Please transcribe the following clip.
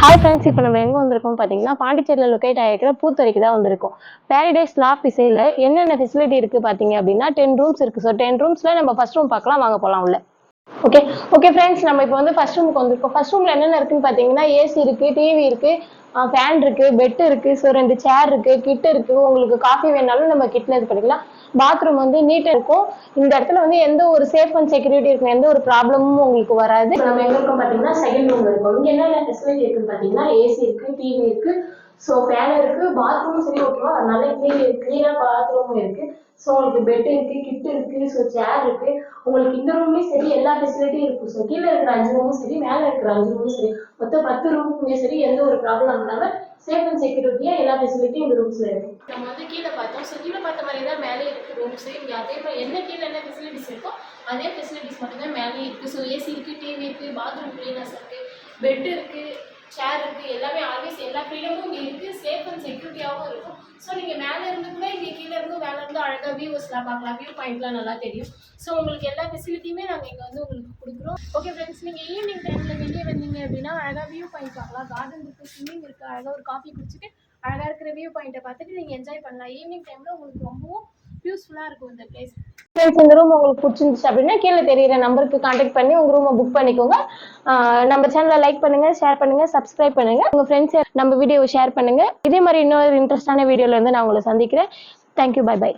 Hi friends, இப்போ நம்ம எங்கே வந்திருக்கோம் பார்த்தீங்கன்னா பாண்டிச்சேரியில் லொக்கேட் ஆகிருக்கிற பூத்துறைக்கு தான் வந்திருக்கோம். பேரடைஸ் லாஃப்ட் இசையில் என்னென்ன ஃபெசிலிட்டி இருக்குது பார்த்தீங்க அப்படின்னா 10 ரூம்ஸ் இருக்குது. ஸோ 10 ரூம்ஸில் நம்ம ஃபர்ஸ்ட் ரூம் பார்க்கலாம், வாங்க போகலாம் உள்ள. ஓகே ஓகே ஃப்ரெண்ட்ஸ், நம்ம இப்போ வந்து ஃபர்ஸ்ட் ரூமுக்கு வந்திருக்கோம். ஃபர்ஸ்ட் ரூமில் என்னென்ன இருக்குன்னு பார்த்தீங்கன்னா ஏசி இருக்குது, டிவி இருக்குது, ஃபேன் இருக்குது, பெட் இருக்குது, ஸோ 2 சேர் இருக்குது, கிட் இருக்குது. உங்களுக்கு காஃபி வேணாலும் நம்ம கிட்ல இது பண்ணிக்கலாம். பாத்ரூம் வந்து நீட்டாக இருக்கும். இந்த இடத்துல வந்து எந்த ஒரு சேஃப் அண்ட் செக்யூரிட்டி இருக்கும், எந்த ஒரு ப்ராப்ளமும் உங்களுக்கு வராது. நம்ம எங்க இருக்கோம் பார்த்தீங்கன்னா செகண்ட் ரூம்ல இருக்கோம். இங்க என்னென்ன ஃபெசிலிட்டி இருக்குன்னு பார்த்தீங்கன்னா ஏசி இருக்கு, டிவி இருக்கு, ஸோ ஃபேன் இருக்கு, பாத்ரூமும் சரி ஓகேவா அதனால கிளீனா பாத்ரூமும் இருக்கு. ஸோ உங்களுக்கு பெட் இருக்கு, கிட் இருக்கு, ஸோ சேர் இருக்கு. உங்களுக்கு இந்த ரூம்லயும் சரி எல்லா ஃபெசிலிட்டியும் இருக்கும். ஸோ கீழே இருக்கிற 5 ரூமும் சரி, மேலே இருக்கிற 5 ரூமும் சரி, மொத்தம் 10 ரூமுக்குமே சரி எந்த ஒரு ப்ராப்ளம் இல்லாம சேஃப் அண்ட் செக்யூரிட்டியா எல்லா ஃபெசிலிட்டியும் இந்த ரூம்ஸ்ல இருக்கு. நம்ம வந்து கீழே பார்த்தோம். ஸோ கீழே பார்த்த மாதிரி தான் மேலே இருக்கு ரூம்ஸ். இங்கே அதே மாதிரி என்ன கீழே என்ன ஃபெசிலிட்டிஸ் இருக்கோ அதே ஃபெசிலிட்டிஸ் மட்டும்தான் மேலே இருக்கு. ஸோ ஏசி இருக்கு, டிவி இருக்கு, பாத்ரூம் கிளீனர்ஸ் இருக்கு, பெட் இருக்கு, சேர் இருக்கு, எல்லாமே ஆல்வேஸ் எல்லா ஃப்ரீடமும் இங்கே இருக்கு. சேஃப் அண்ட் செக்யூரிட்டியாகவும் இருக்கும். ஸோ நீங்கள் மேலே இருந்து கூட இங்கே கீழே இருந்து மேலே இருந்து அழகாக வியூஸ்லாம் பார்க்கலாம். வியூ பாயிண்ட்லாம் நல்லா தெரியும். ஸோ உங்களுக்கு எல்லா ஃபெசிலிட்டியுமே நாங்கள் இங்கே வந்து உங்களுக்கு கொடுக்குறோம். ஓகே ஃப்ரெண்ட்ஸ், நீங்கள் ஈவினிங் டைமில் வெளியே வந்தீங்க அப்படின்னா அழகாக வியூ பாயிண்ட் பார்க்கலாம். கார்டன் இருக்குது, ஸ்விம்மிங் இருக்குது, அழகாக ஒரு காஃபி குடிச்சிட்டு அழகாக இருக்கிற வியூ பாயிண்ட்டை பார்த்துட்டு நீங்கள் என்ஜாய் பண்ணலாம். ஈவினிங் டைமில் உங்களுக்கு ரொம்பவும் யூஸ்ஃபுல்லாக இருக்கும் இந்த பிளேஸ். ஃப்ரெண்ட்ஸ், இந்த ரூம் உங்களுக்கு பிடிச்சிருந்துச்சு அப்படின்னா கீழே தெரியுற நம்பருக்கு கான்டாக்ட் பண்ணி உங்கள் ரூமை புக் பண்ணிக்கோங்க. நம்ம சேனலை லைக் பண்ணுங்க, ஷேர் பண்ணுங்க, சப்ஸ்கிரைப் பண்ணுங்க. உங்கள் ஃப்ரெண்ட்ஸ் நம்ம வீடியோவை ஷேர் பண்ணுங்க. இதே மாதிரி இன்னொரு இன்ட்ரெஸ்டான வீடியோல வந்து நான் உங்களை சந்திக்கிறேன். Thank you, bye by.